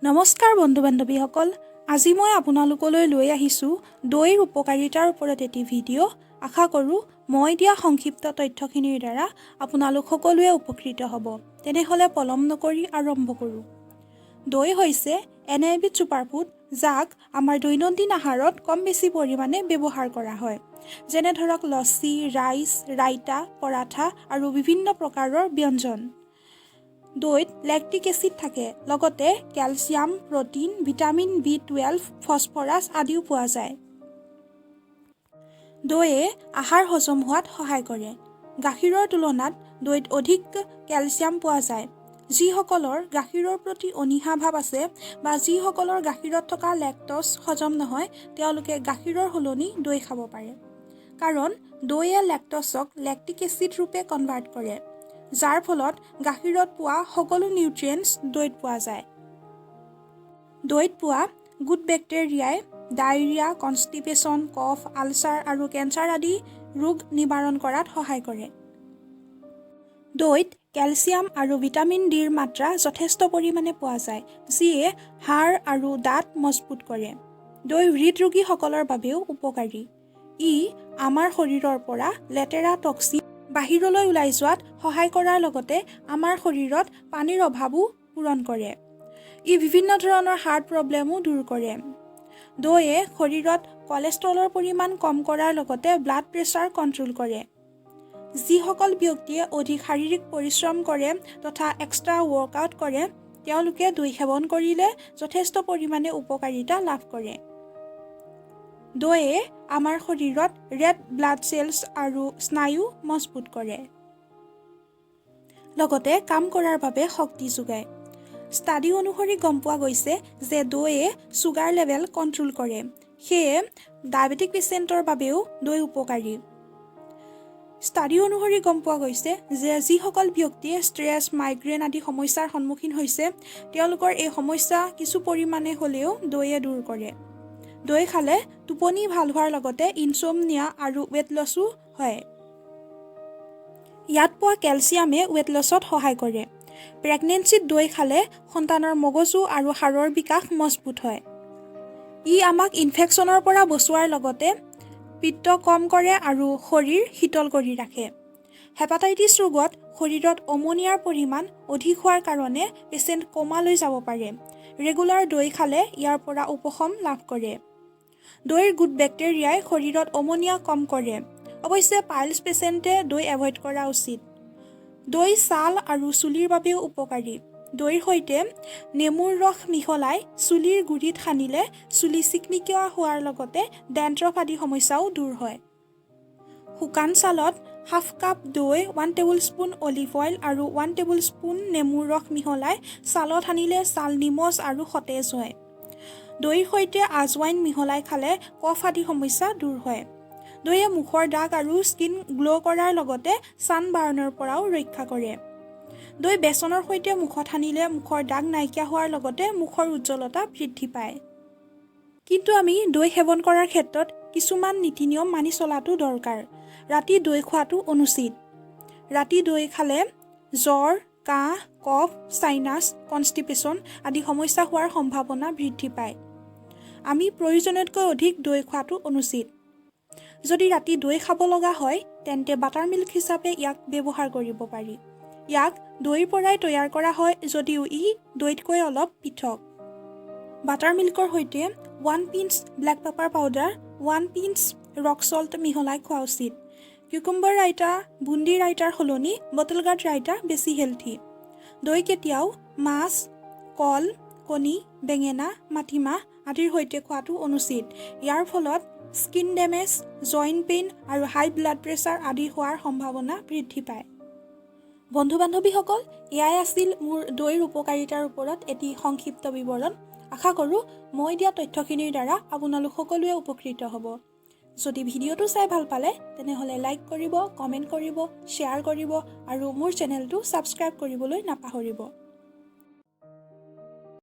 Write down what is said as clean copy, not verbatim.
নমস্কাৰ বন্ধু বান্ধৱীসকল, আজি মই আপোনালোকলৈ লৈ আহিছোঁ দৈৰ উপকাৰিতাৰ ওপৰত এটি ভিডিঅ'। আশা কৰোঁ মই দিয়া সংক্ষিপ্ত তথ্যখিনিৰ দ্বাৰা আপোনালোক সকলোৱে উপকৃত হ'ব। তেনেহ'লে পলম নকৰি আৰম্ভ কৰোঁ। দৈ হৈছে এনে এবিধ ছুপাৰফুড যাক আমাৰ দৈনন্দিন আহাৰত কম বেছি পৰিমাণে ব্যৱহাৰ কৰা হয়। যেনে ধৰক লছি, ৰাইচ, ৰাইতা, পৰাঠা আৰু বিভিন্ন প্ৰকাৰৰ ব্যঞ্জন। দৈত লেক্টিক এচিড থাকে, লগতে calcium, protein, vitamin B12, phosphorus আদিও পোৱা যায়। দৈয়ে আহাৰ হজম হোৱাত সহায় কৰে। গাখীৰৰ তুলনাত দৈত অধিক কেলছিয়াম পোৱা যায়। যিসকলৰ গাখীৰৰ প্ৰতি অনীহা ভাৱ আছে বা যিসকলৰ গাখীৰত থকা লেক্ট'জ হজম নহয়, তেওঁলোকে গাখীৰৰ সলনি দৈ খাব পাৰে। কাৰণ দৈয়ে লেক্ট'জক লেক্টিক এচিড ৰূপে কনভাৰ্ট কৰে, যাৰ ফলত গাখীৰত পোৱা সকলো নিউট্ৰিয়েণ্টছ দৈত পোৱা যায়। দৈত পোৱা গুড বেক্টেৰিয়াই ডায়েৰিয়া, কনষ্টিপেশ্যন, কফ, আলচাৰ আৰু কেঞ্চাৰ আদি ৰোগ নিবাৰণ কৰাত সহায় কৰে। দৈত কেলছিয়াম আৰু ভিটামিন ডিৰ মাত্ৰা যথেষ্ট পৰিমাণে পোৱা যায়, যিয়ে হাড় আৰু দাঁত মজবুত কৰে। দৈ হৃদৰোগীসকলৰ বাবেও উপকাৰী। ই আমাৰ শৰীৰৰ পৰা লেতেৰা টক্সিন বাহিৰলৈ ওলাই যোৱাত সহায় কৰাৰ লগতে আমাৰ শৰীৰত পানীৰ অভাৱো পূৰণ কৰে। ই বিভিন্ন ধৰণৰ হাৰ্ট প্ৰব্লেমো দূৰ কৰে। দৈয়ে শৰীৰত কলেষ্ট্ৰলৰ পৰিমাণ কম কৰাৰ লগতে ব্লাড প্ৰেছাৰ কণ্ট্ৰল কৰে। যিসকল ব্যক্তিয়ে অধিক শাৰীৰিক পৰিশ্ৰম কৰে তথা এক্সট্ৰা ৱৰ্কআউট কৰে, তেওঁলোকে দৈ সেৱন কৰিলে যথেষ্ট পৰিমাণে উপকাৰিতা লাভ কৰে। দৈয়ে আমাৰ শৰীৰত ৰেড ব্লাড চেলছ আৰু স্নায়ু মজবুত কৰে, লগতে কাম কৰাৰ বাবে শক্তি যোগায়। ষ্টাডি অনুসৰি গম পোৱা গৈছে যে দৈয়ে ছুগাৰ লেভেল কণ্ট্ৰল কৰে, সেয়ে ডায়েবেটিক পেচেণ্টৰ বাবেও দৈ উপকাৰী। ষ্টাডি অনুসৰি গম পোৱা গৈছে যে যিসকল ব্যক্তিয়ে ষ্ট্ৰেছ, মাইগ্ৰেইন আদি সমস্যাৰ সন্মুখীন হৈছে, তেওঁলোকৰ এই সমস্যা কিছু পৰিমাণে হ'লেও দৈয়ে দূৰ কৰে। দৈ খালে টোপনি ভাল হোৱাৰ লগতে ইনচোমনিয়া আৰু ৱেট লছো হয়। ইয়াত পোৱা কেলছিয়ামে ৱেট লছত সহায় কৰে। প্ৰেগনেন্সিত দৈ খালে সন্তানৰ মগজু আৰু হাড়ৰ বিকাশ মজবুত হয়। ই আমাক ইনফেকশ্যনৰ পৰা বচোৱাৰ লগতে পিত্ত কম কৰে আৰু শৰীৰ শীতল কৰি ৰাখে। হেপাটাইটিছ ৰোগত শৰীৰত অমনিয়াৰ পৰিমাণ অধিক হোৱাৰ কাৰণে পেচেণ্ট কোমালৈ যাব পাৰে। ৰেগুলাৰ দৈ খালে ইয়াৰ পৰা উপশম লাভ কৰে। দৈৰ গুড বেক্টেৰিয়াই শৰীৰত অমনিয়া কম কৰে। অৱশ্যে পাইলছ পেচেণ্টে দৈ এভইড কৰা উচিত। দৈ ছাল আৰু চুলিৰ বাবেও উপকাৰী। দৈৰ সৈতে নেমুৰ ৰস মিহলাই চুলিৰ গুৰিত সানিলে চুলি চিকমিকীয়া হোৱাৰ লগতে ডেণ্ড্ৰফ আদি সমস্যাও দূৰ হয়। শুকান ছালত হাফ কাপ দৈ, 1 টেবুলস্পুন অলিভ অইল আৰু 1 টেবুলস্পুন নেমুৰ ৰস মিহলাই ছালত সানিলে ছাল নিমজ আৰু সতেজ হয়। দৈৰ সৈতে আজৱাইন মিহলাই খালে কফ আদি সমস্যা দূৰ হয়। দৈয়ে মুখৰ দাগ আৰু স্কিন গ্ল' কৰাৰ লগতে ছানবাৰ্ণৰ পৰাও ৰক্ষা কৰে। দৈ বেচনৰ সৈতে মুখত সানিলে মুখৰ দাগ নাইকিয়া হোৱাৰ লগতে মুখৰ উজ্জ্বলতা বৃদ্ধি পায়। কিন্তু আমি দৈ সেৱন কৰাৰ ক্ষেত্ৰত কিছুমান নীতি নিয়ম মানি চলাটো দৰকাৰ। ৰাতি দৈ খোৱাটো অনুচিত। ৰাতি দৈ খালে জ্বৰ, কাহ, কফ, চাইনাছ, কনষ্টিপেশ্যন আদি সমস্যা হোৱাৰ সম্ভাৱনা বৃদ্ধি পায়। আমি প্ৰয়োজনতকৈ অধিক দৈ খোৱাটো অনুচিত। যদি ৰাতি দৈ খাব লগা হয়, তেন্তে বাটাৰ মিল্ক হিচাপে ইয়াক ব্যৱহাৰ কৰিব পাৰি। ইয়াক দৈৰ পৰাই তৈয়াৰ কৰা হয় যদিও ই দৈতকৈ অলপ পৃথক। বাটাৰ মিল্কৰ সৈতে 1 pinch black paper powder, 1 pinch rock salt মিহলাই খোৱা উচিত। কিউকুম্বাৰ ৰাইতা, বুন্দি ৰাইতাৰ সলনি বটল গাৰ্ড ৰাইতা বেছি হেল্থি। দৈ কেতিয়াও মাছ, কল, কণী, বেঙেনা, মাটিমাহ আদিৰ সৈতে খোৱাটো অনুচিত। ইয়াৰ ফলত স্কিন ডেমেজ, জইণ্ট পেইন আৰু হাই ব্লাড প্ৰেছাৰ আদি হোৱাৰ সম্ভাৱনা বৃদ্ধি পায়। বন্ধু বান্ধৱীসকল, এয়াই আছিল মোৰ দৈৰ উপকাৰিতাৰ ওপৰত এটি সংক্ষিপ্ত বিৱৰণ। আশা কৰোঁ মই দিয়া তথ্যখিনিৰ দ্বাৰা আপোনালোক সকলোৱে উপকৃত হ'ব। যদি ভিডিঅ'টো চাই ভাল পালে তেনেহ'লে লাইক কৰিব, কমেণ্ট কৰিব, শ্বেয়াৰ কৰিব আৰু মোৰ চেনেলটো ছাবস্ক্ৰাইব কৰিবলৈ নাপাহৰিব।